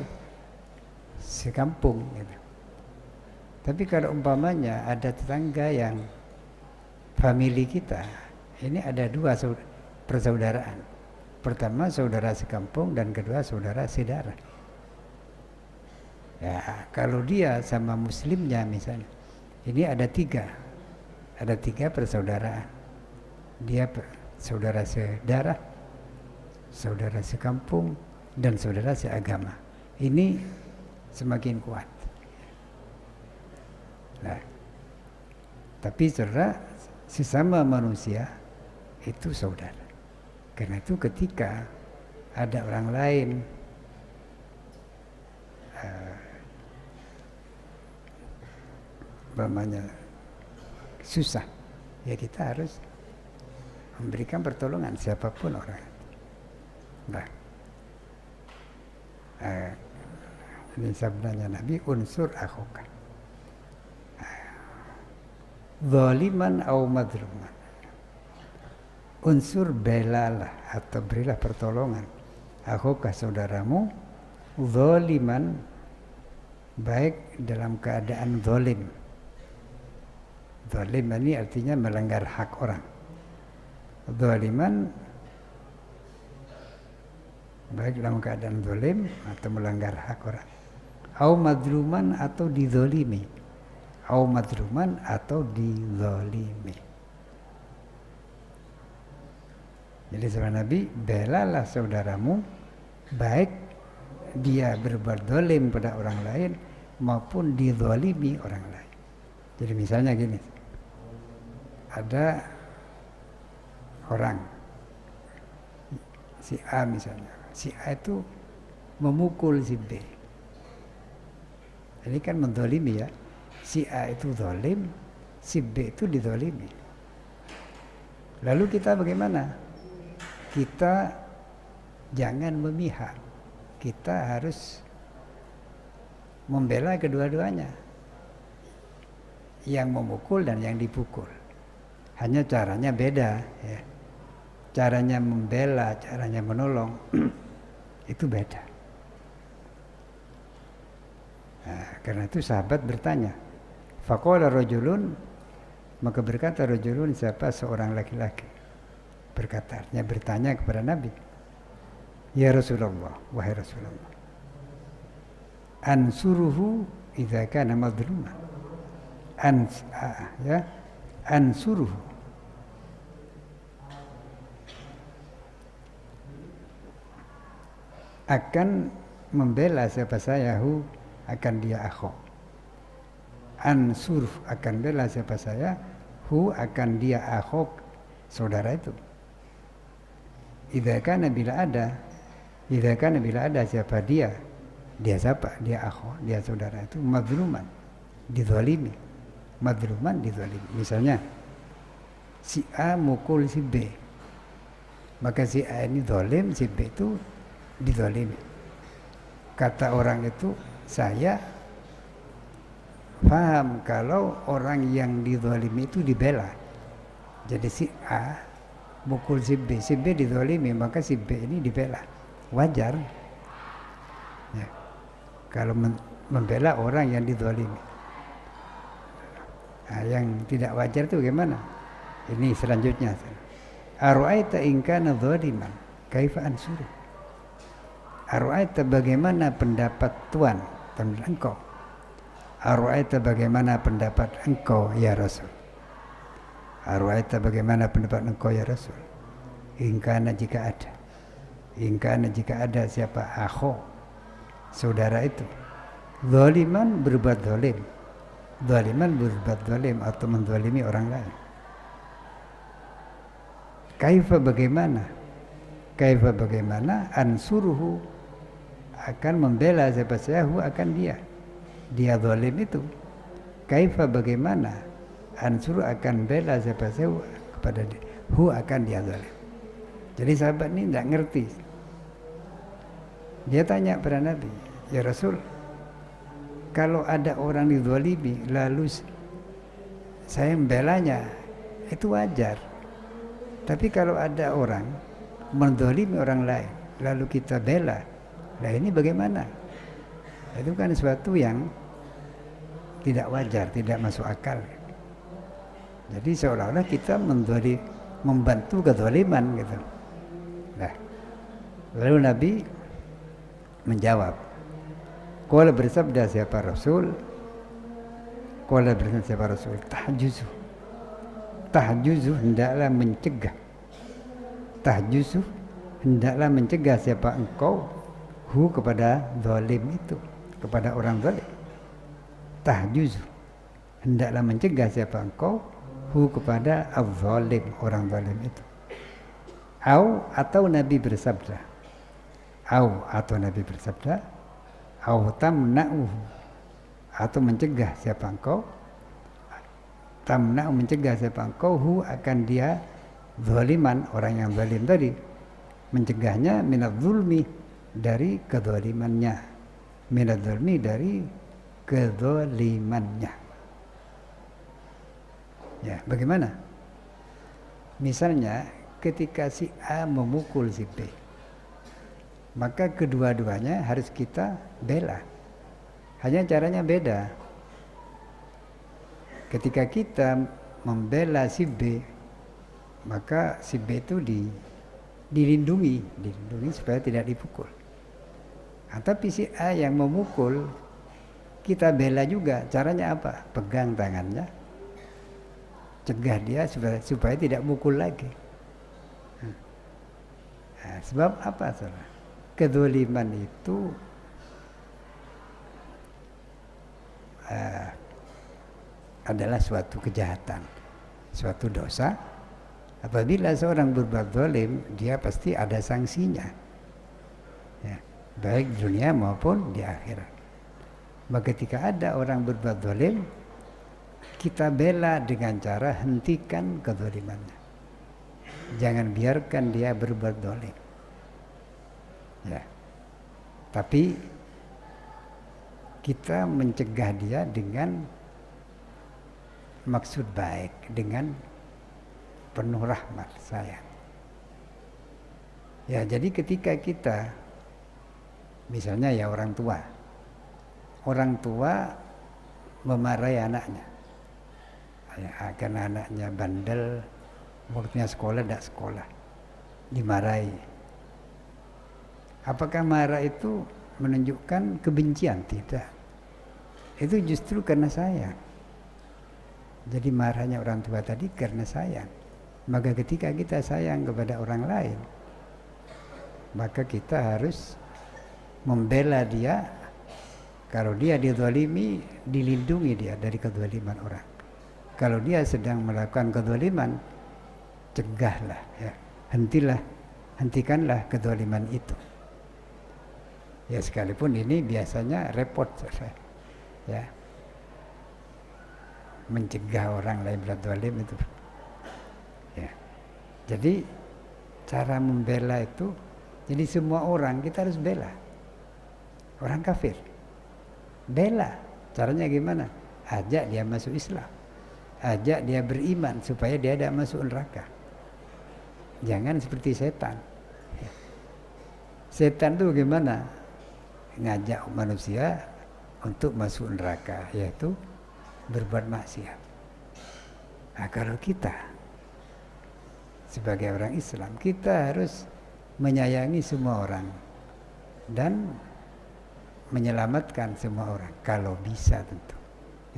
sekampung gitu. Tapi kalau umpamanya ada tetangga yang family kita, ini ada dua persaudaraan. Pertama saudara sekampung dan kedua saudara sedara. Ya, kalau dia sama muslimnya misalnya, ini ada tiga persaudaraan. Dia saudara sedarah, saudara sekampung, dan saudara seagama. Ini semakin kuat. Nah, tapi saudara, sesama manusia itu saudara. Karena itu ketika ada orang lain umpamanya susah, ya kita harus memberikan pertolongan siapapun orang. Nah, ini sabdanya Nabi, unsur akhuka zaliman au madluman. Unsur belalah atau berilah pertolongan akhuka saudaramu zaliman, baik dalam keadaan zalim. Zalim ini artinya melanggar hak orang. Zaliman baik dalam keadaan zalim atau melanggar hak orang. Au madluman atau dizalimi. Au madluman atau dizalimi. Jadi saudara Nabi, belalah saudaramu baik dia berbuat zalim pada orang lain maupun dizalimi orang lain. Jadi misalnya gini, ada orang si A misalnya, si A itu memukul si B. Ini kan menzalimi ya. Si A itu zalim, si B itu dizalimi. Lalu kita bagaimana? Kita jangan memihak. Kita harus membela kedua-duanya. Yang memukul dan yang dipukul. Hanya caranya beda ya. Caranya membela, caranya menolong itu beda. Nah, karena itu sahabat bertanya, faqala rajulun, maka berkata rajulun, siapa seorang laki-laki berkata, artinya bertanya kepada Nabi, ya Rasulullah, wahai Rasulullah, ansuruhu idza kana madluman. Ansuruhu, akan membela siapa saya, hu akan dia akhok. Ansur akan bela siapa saya, hu akan dia akhok, saudara itu. Idza kana bila ada siapa dia siapa, dia akhok, dia saudara itu, mazluman, dizalimi. Madluman dizalimi. Misalnya si A mukul si B, maka si A ini zalim, si B itu dizalimi. Kata orang itu, saya paham kalau orang yang dizalimi itu dibela. Jadi si A mukul si B dizalimi, maka si B ini dibela. Wajar ya, kalau membela orang yang dizalimi. Nah, yang tidak wajar itu bagaimana? Ini selanjutnya. Ara'aita in kana zaliman kaifa ansuru. Ara'aita, bagaimana pendapat Tuhan tentang engkau? Ara'aita, bagaimana pendapat engkau ya Rasul? Ara'aita, bagaimana pendapat engkau ya Rasul? In kana, jika ada. In kana, jika ada siapa akho, saudara itu, zaliman, berbuat zalim. Zaliman, berbuat zalim atau menzalimi orang lain. Kaifa, bagaimana? Kaifa, bagaimana? Ansuruhu, akan membela siapa saya, hu akan dia zalim itu. Kaifa, bagaimana? Ansuru, akan bela siapa saya kepada dia, hu akan dia zalim. Jadi sahabat ini tidak ngerti. Dia tanya pada Nabi, ya Rasul, kalau ada orang dizalimi lalu saya membelanya, itu wajar. Tapi kalau ada orang menzalimi orang lain lalu kita bela, nah ini bagaimana? Itu kan sesuatu yang tidak wajar, tidak masuk akal. Jadi seolah-olah kita membantu kezaliman gitu. Nah, lalu Nabi menjawab, qala, bersabda siapa Rasul, qala, bersabda siapa Rasul, tahjuzu, hendaklah mencegah. Tahjuzu, hendaklah mencegah siapa engkau, hu kepada zalim itu. kepada orang zalim. Tahjuzu, hendaklah mencegah siapa engkau hu kepada az-zalim, orang zalim itu. Atau Nabi bersabda, atau Nabi bersabda, tamna'uhu, atau mencegah siapa engkau, tamna'u, mencegah siapa engkau hu akan dia zaliman, orang yang zalim tadi, mencegahnya minadz zulmi, dari kezalimannya, minadz zulmi, dari kezalimannya. Ya, bagaimana? Misalnya ketika si A memukul si B, maka kedua-duanya harus kita bela. Hanya caranya beda. Ketika kita membela si B, maka si B itu dilindungi supaya tidak dipukul. Tapi si A yang memukul, kita bela juga. Caranya apa? Pegang tangannya, cegah dia supaya tidak mukul lagi. Nah, sebab apa, saudara? Kedzaliman itu adalah suatu kejahatan, suatu dosa. Apabila seorang berbuat zalim, dia pasti ada sanksinya, ya, baik di dunia maupun di akhirat. Maka ketika ada orang berbuat zalim, kita bela dengan cara hentikan kezalimannya. Jangan biarkan dia berbuat zalim. Ya. Tapi kita mencegah dia dengan maksud baik, dengan penuh rahmat, sayang. Ya, jadi ketika kita, misalnya ya orang tua memarahi anaknya, ya, karena anaknya bandel, mulutnya sekolah tidak sekolah, dimarahi. Apakah marah itu menunjukkan kebencian? Tidak. Itu justru karena sayang. Jadi marahnya orang tua tadi karena sayang. Maka ketika kita sayang kepada orang lain, maka kita harus membela dia. Kalau dia dizalimi, dilindungi dia dari kezaliman orang. Kalau dia sedang melakukan kezaliman, cegahlah, ya. Hentikanlah kezaliman itu. Ya, sekalipun ini biasanya repot, ya, mencegah orang lain berbuat zalim itu, ya. Jadi cara membela itu, jadi semua orang kita harus bela. Orang kafir, bela. Caranya gimana? Ajak dia masuk Islam, ajak dia beriman supaya dia tidak masuk neraka. Jangan seperti setan. Setan itu gimana? Ngajak manusia untuk masuk neraka, yaitu berbuat maksiat. Nah, kalau kita sebagai orang Islam, kita harus menyayangi semua orang dan menyelamatkan semua orang, kalau bisa tentu,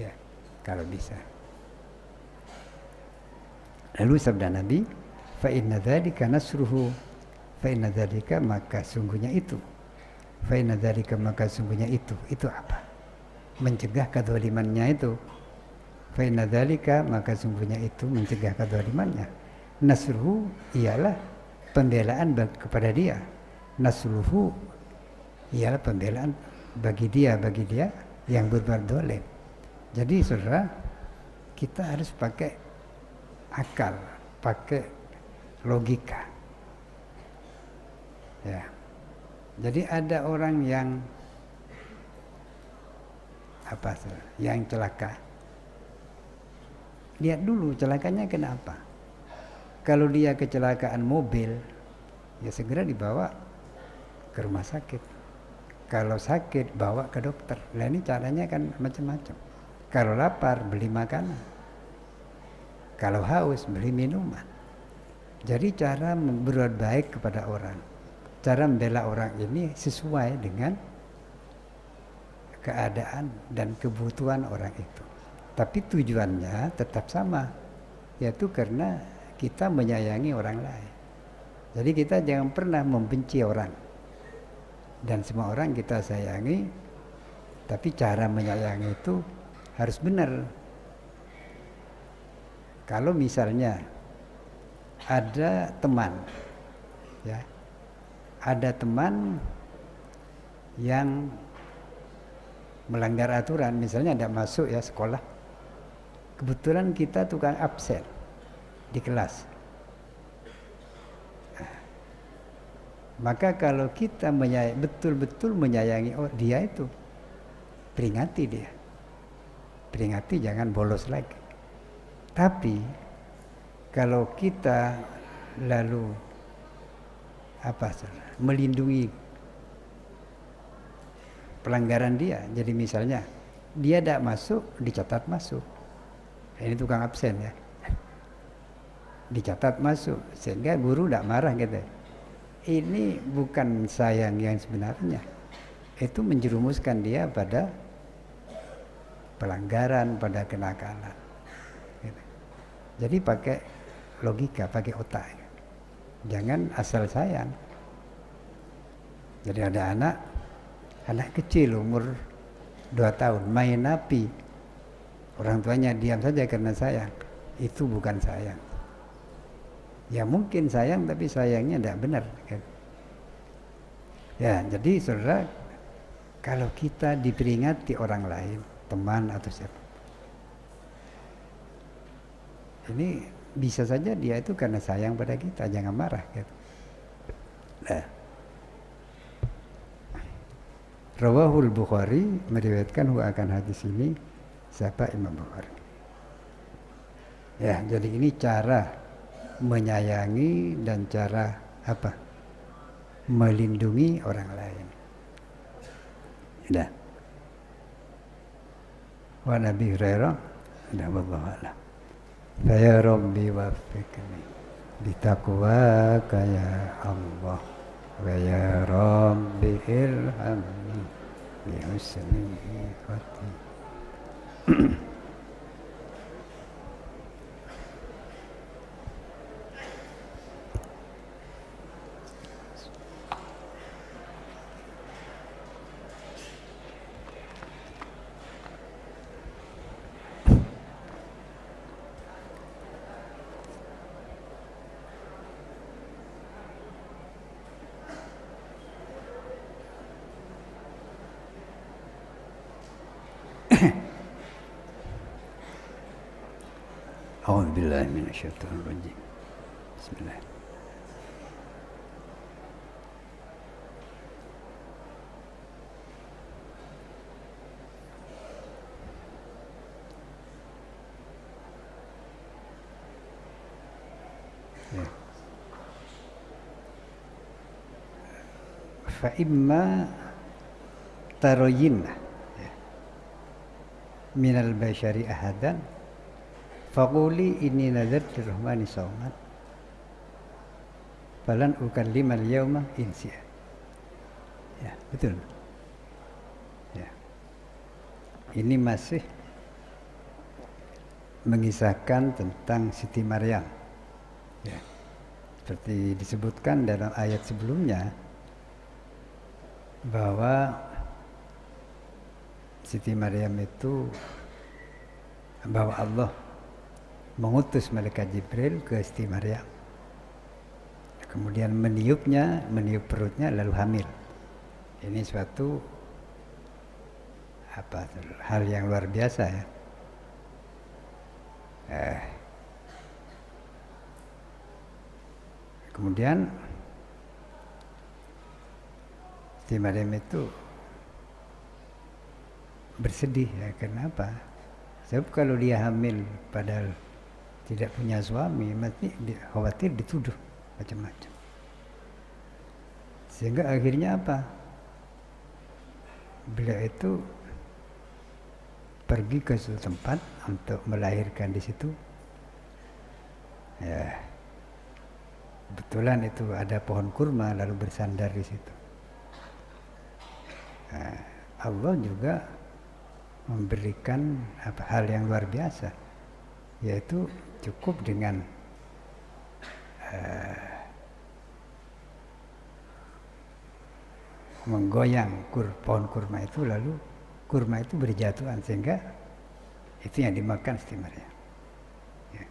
ya, kalau bisa. Lalu sabda Nabi, fa inna dzalika nasruhu, fa inna dzalika, maka sungguhnya itu, fa inna dzalika, maka sungguhnya itu apa? Mencegah kedzalimannya itu. Fa inna dzalika, maka sungguhnya itu mencegah kedzalimannya. Nasruhu ialah pembelaan kepada dia. Nasruhu ialah pembelaan bagi dia yang berbuat zalim. Jadi saudara, kita harus pakai akal, pakai logika. Ya. Jadi ada orang yang yang celaka. Lihat dulu celakanya kenapa. Kalau dia kecelakaan mobil, ya segera dibawa ke rumah sakit. Kalau sakit, bawa ke dokter. Nah, ini caranya kan macam-macam. Kalau lapar, beli makanan. Kalau haus, beli minuman. Jadi cara berbuat baik kepada orang, cara membela orang ini sesuai dengan keadaan dan kebutuhan orang itu. Tapi tujuannya tetap sama, yaitu karena kita menyayangi orang lain. Jadi kita jangan pernah membenci orang, dan semua orang kita sayangi Tapi cara menyayangi itu harus benar. Kalau misalnya ada teman, ya, ada teman yang melanggar aturan, misalnya tidak masuk ya sekolah, kebetulan kita tukang absen di kelas. Maka kalau kita betul-betul menyayangi dia itu, peringati dia. Peringati jangan bolos lagi. Tapi kalau kita lalu melindungi pelanggaran dia, jadi misalnya dia tidak masuk, dicatat masuk. Ini tukang absen ya. Dicatat masuk, sehingga guru tidak marah gitu. Ini bukan sayang yang sebenarnya. Itu menjerumuskan dia pada pelanggaran, pada kenakalan. Gitu. Jadi pakai logika, pakai otak. Jangan asal sayang. Jadi ada anak kecil umur 2 tahun main api. Orang tuanya diam saja karena sayang. Itu bukan sayang. Ya mungkin sayang, tapi sayangnya tidak benar. Ya, jadi saudara, kalau kita diperingati orang lain, teman atau siapa, ini bisa saja dia itu karena sayang pada kita, jangan marah. Gitu. Nah, Rawahul Bukhari meriwayatkan akan hadis ini siapa Imam Bukhari. Ya, jadi ini cara menyayangi dan cara melindungi orang lain. Dah. Wa Nabi Hurairah radhiyallahu anhu. Ya Rabbi waffiqni bitaqwaka ya Allah wa ya Rabbi ilhamni bi husni khatimah. A'udzubillahi minasyaitonir rajim. Bismillah. Ya. Fa imma taroyinna minal bashari ahadan faquli inni nadartu rahmani sawman falan ukallima al-yawma insiya. Ya, betul. Ya. Ini masih mengisahkan tentang Siti Maryam. Ya. Seperti disebutkan dalam ayat sebelumnya bahwa Siti Maryam itu, bahwa Allah mengutus malaikat Jibril ke Siti Maryam, kemudian meniup perutnya lalu hamil. Ini suatu hal yang luar biasa ya. Kemudian Siti Maryam itu bersedih ya. Kenapa? Sebab kalau dia hamil padahal tidak punya suami, mati khawatir dituduh macam-macam. Sehingga akhirnya apa? Beliau itu pergi ke suatu tempat untuk melahirkan di situ. Ya, kebetulan itu ada pohon kurma lalu bersandar di situ. Nah, Allah juga memberikan hal yang luar biasa, yaitu cukup dengan menggoyang pohon kurma itu, lalu kurma itu berjatuhan sehingga itu yang dimakan Siti Maryam. Ya.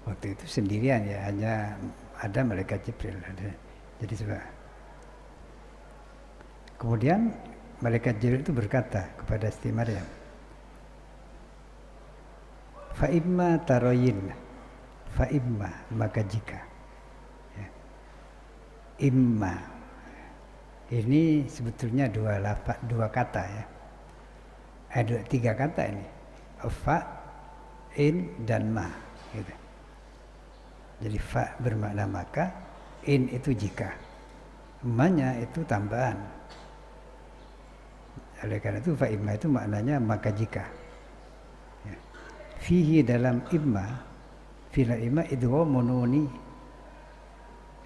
Waktu itu sendirian ya, hanya ada malaikat Jibril. Jadi coba. Kemudian malaikat Jibril itu berkata kepada Siti Maryam, fa imma taroyin, fa imma maka jika, ya. Imma ini sebetulnya dua kata ya. Ada 3 kata ini, fa, in dan ma. Gitu. Jadi fa bermakna maka, in itu jika, ma-nya itu tambahan. Oleh karena itu fa imma itu maknanya maka jika. Ya. Fihi dalam imma, fil imma idghamu nuni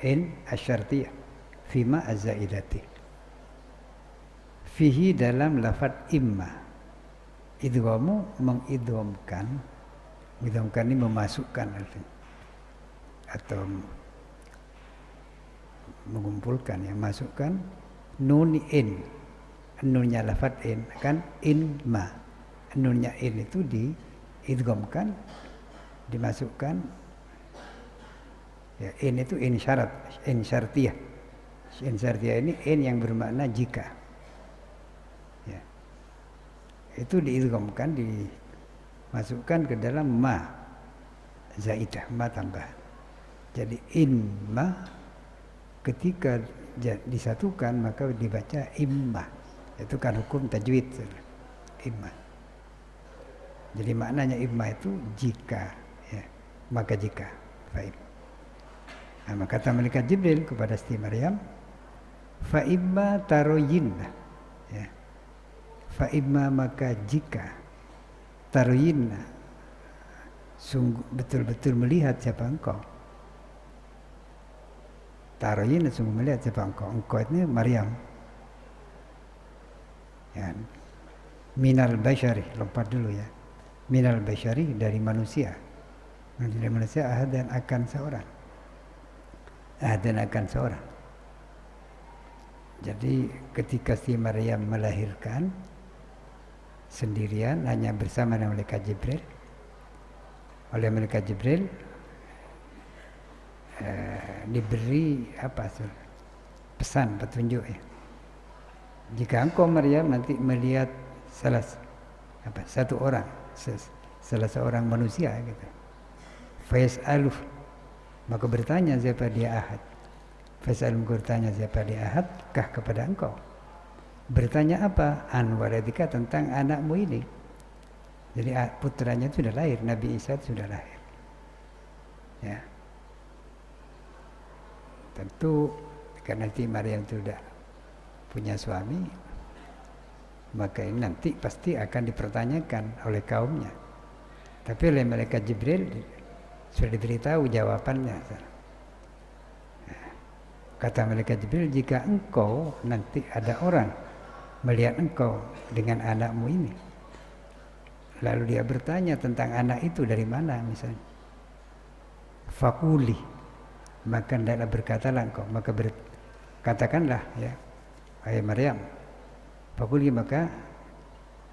in asyartiyah, fima az-zaidati. Fihi dalam lafaz imma, idghamu mengidghamkan, idghamkan ini memasukkan artinya, atau mengumpulkan ya, masukkan nun in, nunnya lafaz in kan in ma, nunnya in itu diidghamkan, dimasukkan ya, in itu in syarat, in syartiyah. In syartiyah ini in yang bermakna jika ya. Itu diidghamkan, dimasukkan ke dalam ma zaidah, ma tambahan. Jadi in ma ketika disatukan maka dibaca imma. Itu kan hukum tajwid, imma. Jadi maknanya imma itu jika ya, maka jika. Baik. Nah, maka kata malaikat Jibril kepada Siti Maryam, fa imma taroyin ya. Fa imma maka jika taroyin, sungguh betul-betul melihat siapa engkau. Taroyin sungguh melihat siapa engkau. Engkau ini Maryam. Ya. Minal basyari, lompat dulu ya. Minal basyari dari manusia. Dari manusia ahad dan akan seorang. Ahad dan akan seorang. Jadi ketika si Maryam melahirkan sendirian hanya bersama dengan malaikat Jibril. Oleh malaikat Jibril diberi apa pesan, petunjuk ya. Jika engkau Maryam nanti melihat satu orang, salah seorang manusia gitu. Fayas'aluh, maka bertanya siapa dia ahad. Fayas'aluh, bertanya siapa dia ahad kah kepada engkau. Bertanya apa? An waladika, tentang anakmu ini. Jadi putranya itu sudah lahir, Nabi Isa sudah lahir. Ya. Tentu karena nanti Maryam sudah punya suami, maka ini nanti pasti akan dipertanyakan oleh kaumnya. Tapi oleh malaikat Jibril sudah diberitahu jawabannya. Kata malaikat Jibril, jika engkau nanti ada orang melihat engkau dengan anakmu ini, lalu dia bertanya tentang anak itu dari mana misalnya, fakuli, maka hendaklah berkatalah engkau, maka katakanlah ya, hai Maryam, fakuli, maka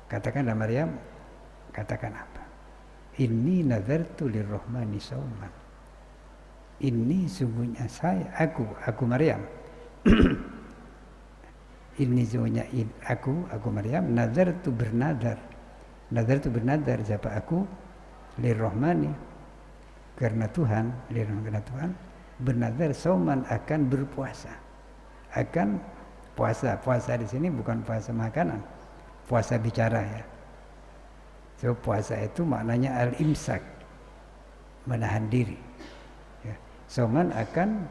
katakanlah Maryam, katakan apa? Inni nazartu lirrahmani sauman. Ini sungguhnya aku Maryam. Ini sungguhnya aku Maryam, nazartu bernadar. Nazartu bernadar siapa aku lirrahmani, karena Tuhan, karena Tuhan bernadar sauman, akan berpuasa. Akan puasa. Puasa di sini bukan puasa makanan, puasa bicara ya. So puasa itu maknanya al-imsak, menahan diri. Ya. Sauman akan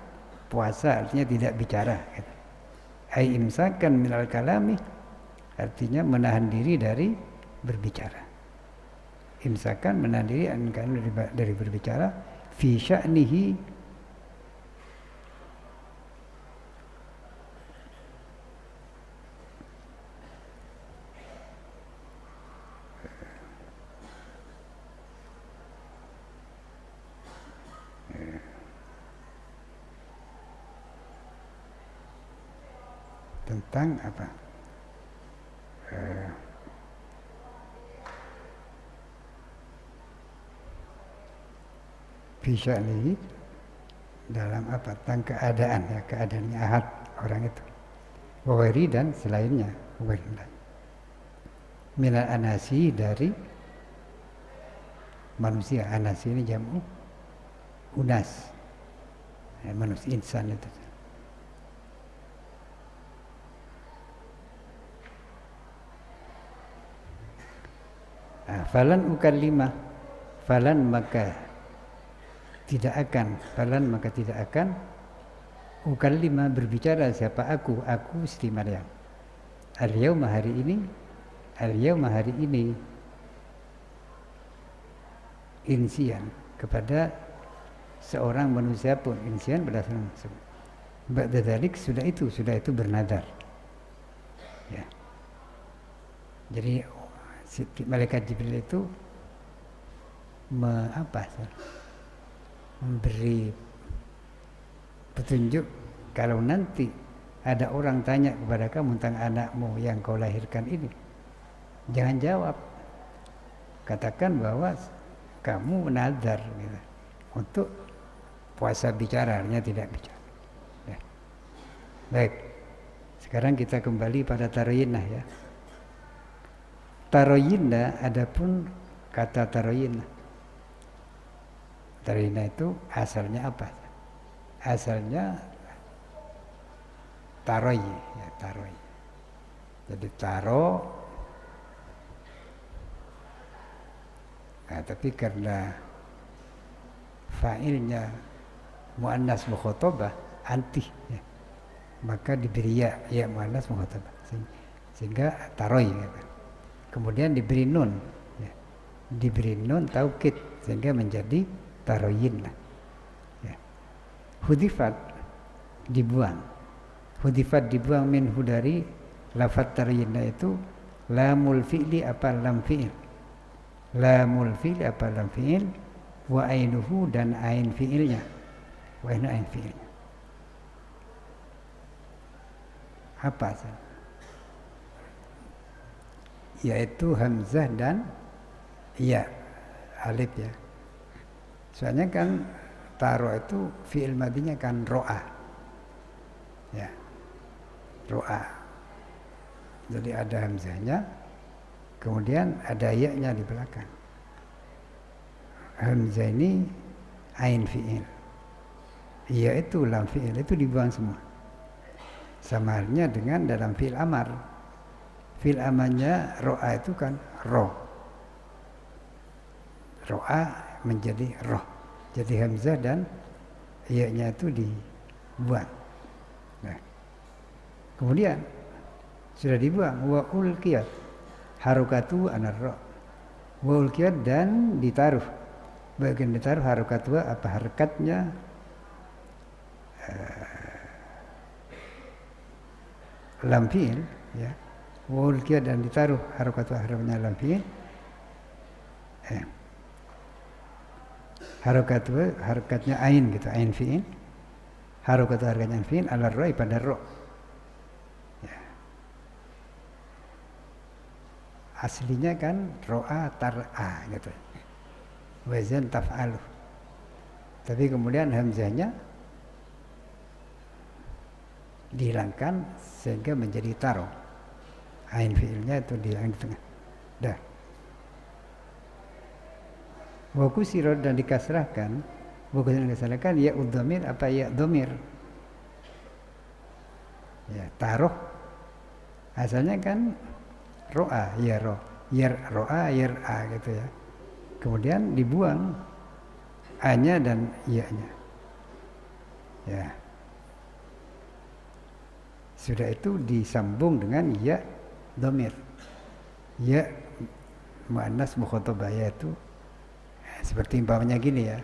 puasa, artinya tidak bicara. Gitu. Ai imsakan minal kalami, artinya menahan diri dari berbicara. Imsakan menahan diri dari berbicara. Fi sya'nihi, tentang apa? bisya'nihi dalam apa? Tentang keadaan ya, keadaannya ahad orang itu. Wa ghairi dan selainnya, minal anasi dari manusia. Anasi ini jamu unas. Ya, manusia insan itu. Falan ukallima, falan maka tidak akan ukallima berbicara siapa aku Siti Maryam. Al-yauma hari ini insian kepada seorang manusia pun, insian pada seorang manusia. Ba'da dzalik sudah itu bernadar. Ya. Jadi malaikat Jibril itu memberi petunjuk kalau nanti ada orang tanya kepada kamu tentang anakmu yang kau lahirkan ini, jangan jawab, katakan bahwa kamu nadar gitu, untuk puasa bicaranya tidak bicara. Ya. Baik, sekarang kita kembali pada taroyinah ya. Taroyinah, adapun kata taroyinah itu asalnya apa? Asalnya taroy ya, taroy. Jadi taro. Nah, tapi karena fa'ilnya muannas mukhatabah anti ya, maka diberi ya muannas mukhatabah sehingga taroy gitu. Kemudian diberi nun ya. Diberi nun taukid sehingga menjadi taroyin lah ya. Hudifat dibuang minhu dari lafaz taroyin itu lamul fi'li apa lam fi'il, lamul fi'li apa lam fi'il, wa ainuhu dan ain fi'ilnya, wa ainu ain fi'ilnya apa sih? Yaitu hamzah dan ya alif ya. Soalnya kan taro itu fi'il madinya kan ro'a ya, ro'a. Jadi ada hamzahnya, kemudian ada ya-nya di belakang. Hamzah ini ain fi'il, ya itu lam fi'il, itu dibuang semua. Sama halnya dengan dalam fi'il amar. Fi'il amarnya ro'a itu kan roh, ro'a menjadi roh, jadi hamzah dan ya-nya itu dibuang. Nah, kemudian sudah dibuang wa ulqiyat harokatu anar roh, wa ulqiyat dan ditaruh, bagian ditaruh harokatu apa harakatnya lam fi'il ya. Wulkia dan ditaruh harakatnya lam fi'il. Harakatnya ain gitu, ain fi'il. Harakatnya fi'il ala ra'i pada ra. Ya. Aslinya kan ro'a tar'a gitu. Wazan taf'alu. Tapi kemudian hamzahnya dihilangkan sehingga menjadi taro. Ain fi'ilnya itu di tengah. Dah. Wa kusira dan dikasrahkan, ya udhamir apa ya dhamir. Ya, taruh asalnya kan ro'a, ya roh, yer ro'a, yer a gitu ya. Kemudian dibuang a-nya dan ya-nya. Ya. Sudah itu disambung dengan ya dhamir. Ya muannas mukhatabah yaitu seperti umpamanya gini ya.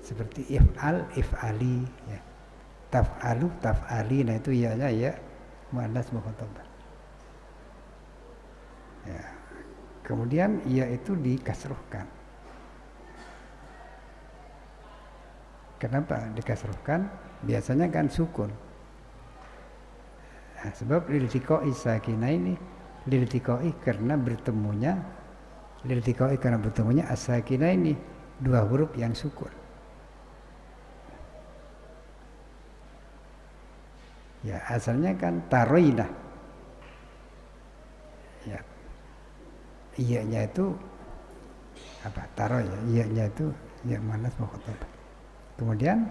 Seperti if'al, if'ali ya. Taf'alu, taf'ali, nah itu ya-nya ya muannas mukhatabah. Ya. Kemudian ya itu dikasruhkan. Kenapa dikasruhkan? Biasanya kan sukun. Nah, sebab liltiqa'i sakinaini, liltiqa'i karena bertemunya as-sakinaini, dua huruf yang sukun. Ya, asalnya kan taroinah. Ya, iya-nya itu apa? Taro ya, iya-nya itu ya manas mukhatab. Kemudian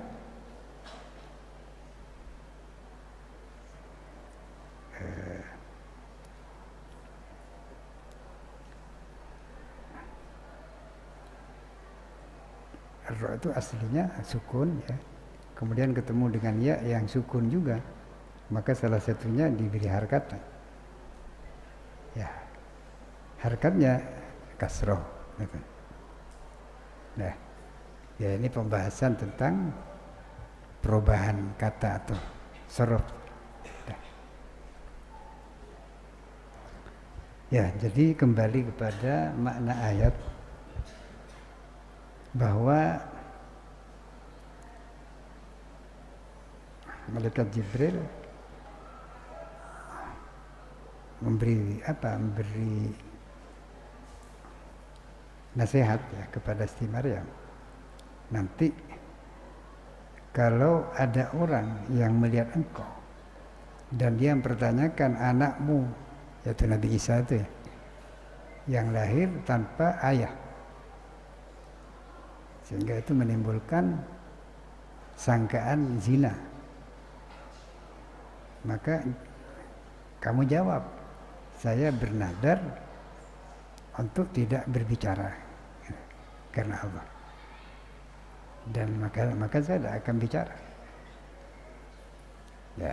ro itu aslinya sukun ya. Kemudian ketemu dengan ya yang sukun juga. Maka salah satunya diberi harkat. Ya, harkatnya kasroh. Gitu. Nah, ya ini pembahasan tentang perubahan kata atau sorof. Nah. Ya, jadi kembali kepada makna ayat bahwa malaikat Jibril memberi nasihat ya kepada Siti Maryam. Nanti kalau ada orang yang melihat engkau dan dia mempertanyakan anakmu, yaitu Nabi Isa itu ya, yang lahir tanpa ayah, sehingga itu menimbulkan sangkaan zina, maka kamu jawab, saya bernadar untuk tidak berbicara karena Allah, dan maka saya tidak akan bicara. Ya.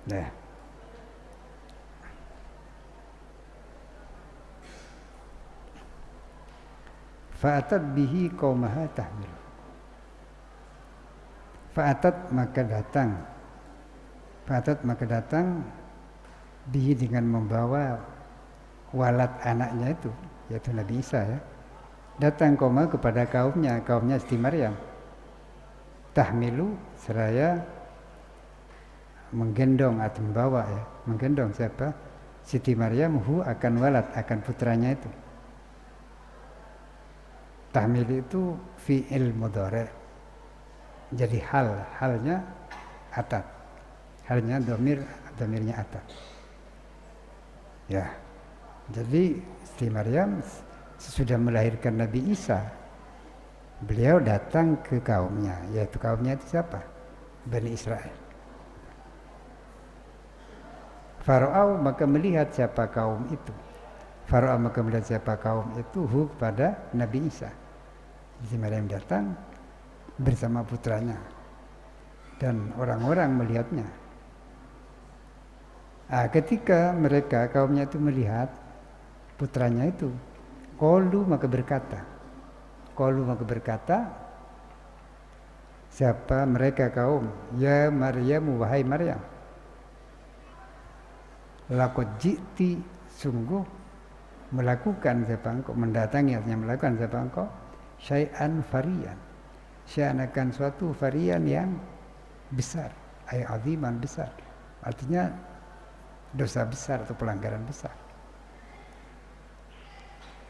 Nah, fa'atat bihi qaumaha tahmil. Fa'atat maka datang bihi dengan membawa walad anaknya itu, yaitu Nabi Isa ya. Datang qaumah kepada kaumnya Siti Maryam. Tahmilu seraya menggendong atau membawa ya, menggendong siapa? Siti Maryam akan walad, akan putranya itu. Tahmil itu fi'il mudhari. Jadi halnya atat. Halnya dhamirnya atat. Ya. Jadi Siti Maryam sesudah melahirkan Nabi Isa, beliau datang ke kaumnya, yaitu kaumnya itu siapa? Bani Israel. Farao maka melihat siapa kaum itu. Farao maka melihat siapa kaum itu kepada Nabi Isa. Siti Maryam datang bersama putranya dan orang-orang melihatnya. Ketika mereka kaumnya itu melihat putranya itu, qalu maka berkata, siapa mereka kaum? Ya Maryam, wahai Maryam, laqad ji'ti, sungguh melakukan siapa engkau, mendatangi artinya melakukan siapa engkau, syai'an fariyan, syai'an akan suatu fariyan yang besar, ay aziman besar, artinya dosa besar atau pelanggaran besar.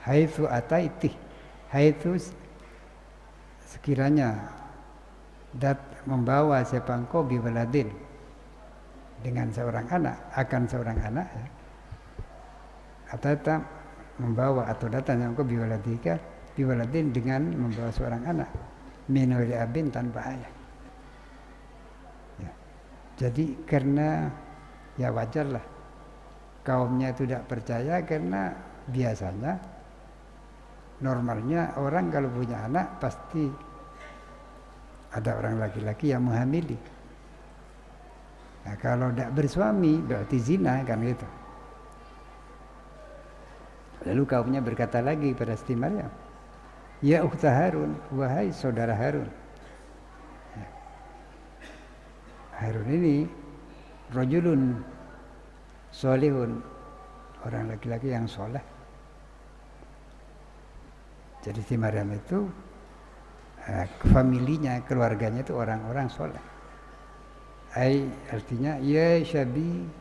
Haitsu ataiti, haitsu sekiranya membawa siapa engkau biwaladin, dengan seorang anak, akan seorang anak ya. Atau membawa atau datang engkau biwaladin dengan membawa seorang anak min ghairi abin, tanpa ayah ya. Jadi karena ya wajarlah kaumnya itu tidak percaya, karena biasanya normalnya orang kalau punya anak pasti ada orang laki-laki yang menghamili. Nah, kalau tidak bersuami berarti zina kan gitu. Lalu kaumnya berkata lagi pada Siti Maryam, ya ukhta Harun, wahai saudara Harun. Harun ini rajulun solihun, orang laki-laki yang soleh. Jadi si Maryam itu familinya, keluarganya itu orang-orang soleh. Artinya ya syabihatahu,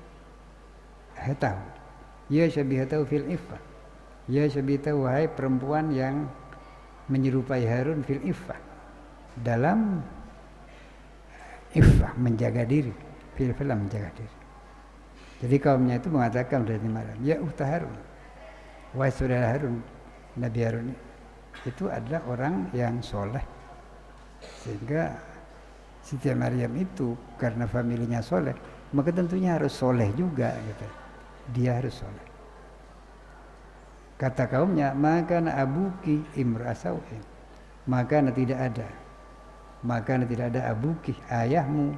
ya syabihatahu fil iffah, ya syabihatahu, wahai perempuan yang menyerupai Harun fil iffah, dalam iffah, menjaga diri, fil menjaga diri. Jadi kaumnya itu mengatakan dari Maryam, ya ukhta Harun, wahai saudara Harun, Nabi Harun itu adalah orang yang soleh. Sehingga Siti Maryam itu karena familinya soleh, maka tentunya harus soleh juga gitu. Dia harus soleh. Kata kaumnya, maka abuki imra'asau'in, maka tidak ada abuki, ayahmu,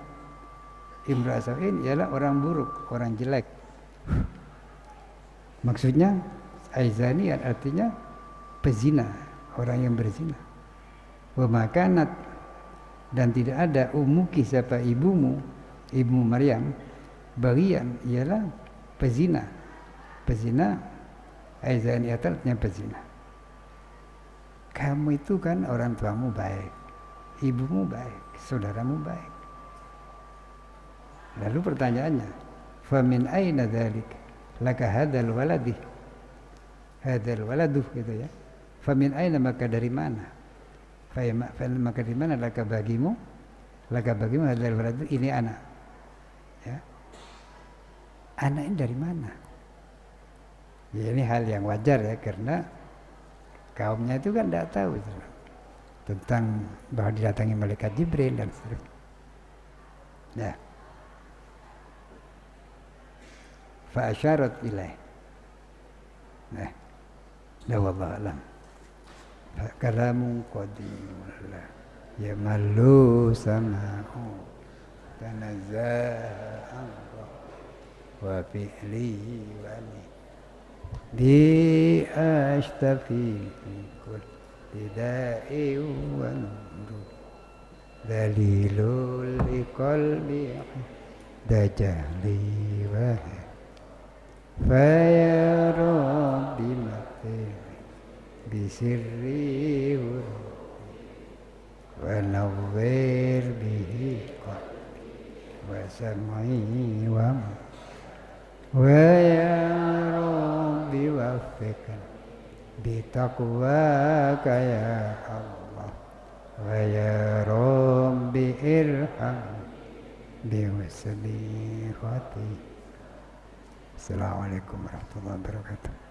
imra'asau'in ialah orang buruk, orang jelek. Maksudnya aizanian artinya pezina, orang yang berzina. Wa makanat, dan tidak ada umuki, siapa ibumu, ibu Maryam, bagian ialah pezina. Pezina aizaniat artinya pezina. Kamu itu kan orang tuamu baik, ibumu baik, saudaramu baik. Lalu pertanyaannya, famin aina dzalik laka hadzal waladi, hadzal waladu gitu ya. Famin aina, maka dari mana? Maka di mana laka bagimu hadzal waladu, ini anak. Ya. Anak ini dari mana? Ya, ini hal yang wajar ya, karena kaumnya itu kan tidak tahu itu, tentang bahwa didatangi malaikat Jibril dan seterusnya. Ya. Fa asyarat ilaih. Nah, la wallahu alam. Kalamu qadim ya malu sama'u tanazza'a wa fi'li wa li bi ashtafi kulli da'i wa nuru dalilul qalbi dajali wa fa ya rabbi maghfir bisirri wa nawwir bihi wa sam'i wa ya rabbi waffiqan bitaqwaka ya Allah wa ya rabbi irham biwasli khati. Assalamualaikum warahmatullahi wabarakatuh.